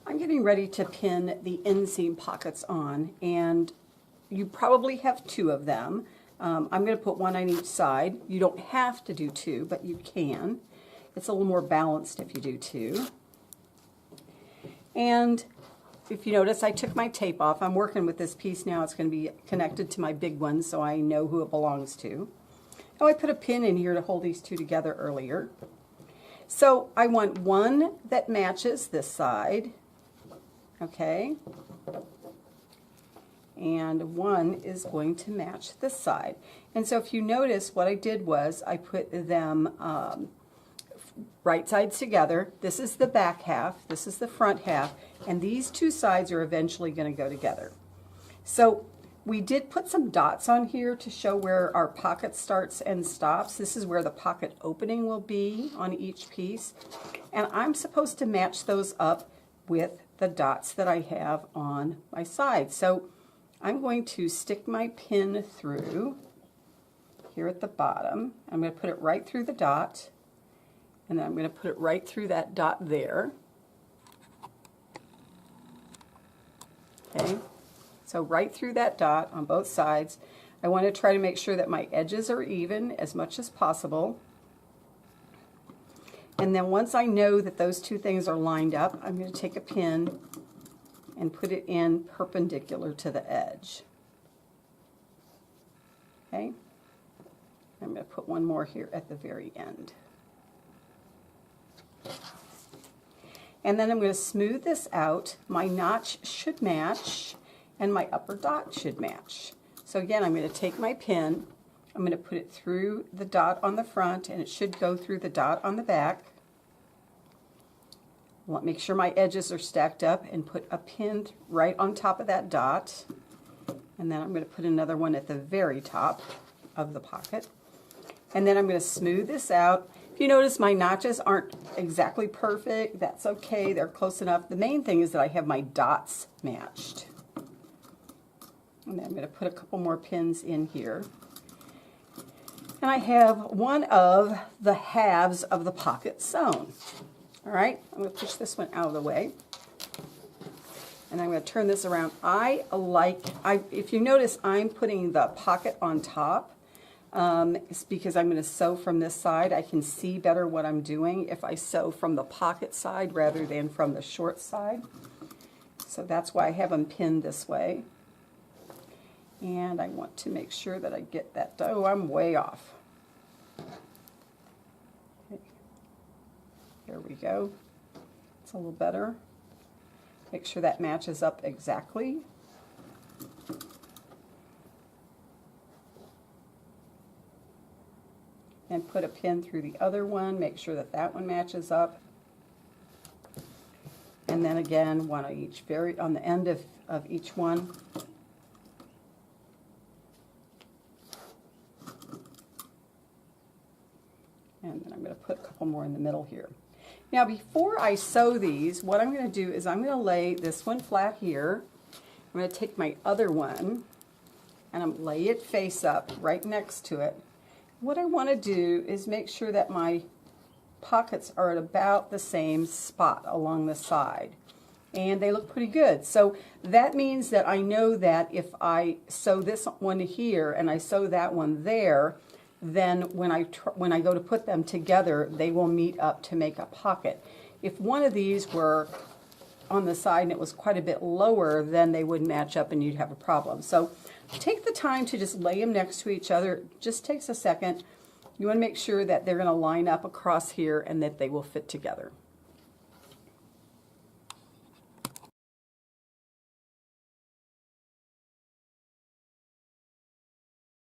I'm getting ready to pin the inseam pockets on, and you probably have two of them. I'm going to put one on each side. You don't have to do two, but you can. It's a little more balanced if you do two. And if you notice, I took my tape off. I'm working with this piece now. It's going to be connected to my big one, so I know who it belongs to. Now I put a pin in here to hold these two together earlier. So I want one that matches this side, okay? And one is going to match this side. And so if you notice, what I did was I put them right sides together. This is the back half, this is the front half, and these two sides are eventually going to go together. So we did put some dots on here to show where our pocket starts and stops. This is where the pocket opening will be on each piece. And I'm supposed to match those up with the dots that I have on my side. So I'm going to stick my pin through here at the bottom. I'm going to put it right through the dot, and then I'm going to put it right through that dot there. Okay, so right through that dot on both sides. I want to try to make sure that my edges are even as much as possible. And then once I know that those two things are lined up, I'm going to take a pin and put it in perpendicular to the edge. Okay, I'm going to put one more here at the very end. And then I'm going to smooth this out. My notch should match, and my upper dot should match. So again, I'm going to take my pin, I'm going to put it through the dot on the front, and it should go through the dot on the back. Make sure my edges are stacked up and put a pin right on top of that dot. And then I'm going to put another one at the very top of the pocket. And then I'm going to smooth this out. If you notice, my notches aren't exactly perfect. That's okay. They're close enough. The main thing is that I have my dots matched. And then I'm going to put a couple more pins in here. And I have one of the halves of the pocket sewn. All right, I'm going to push this one out of the way, and I'm going to turn this around. If you notice, I'm putting the pocket on top. It's because I'm going to sew from this side. I can see better what I'm doing if I sew from the pocket side rather than from the short side. So that's why I have them pinned this way. And I want to make sure that I get that. Oh, I'm way off. There we go. It's a little better. Make sure that matches up exactly. And put a pin through the other one. Make sure that that one matches up. And then again, one on each, on the end of each one. And then I'm going to put a couple more in the middle here. Now before I sew these, what I'm going to do is I'm going to lay this one flat here. I'm going to take my other one and I'm lay it face up right next to it. What I want to do is make sure that my pockets are at about the same spot along the side. And they look pretty good. So that means that I know that if I sew this one here and I sew that one there, then when I go to put them together, they will meet up to make a pocket. If one of these were on the side and it was quite a bit lower, then they would match up and you'd have a problem. So take the time to just lay them next to each other. It just takes a second. You want to make sure that they're going to line up across here and that they will fit together.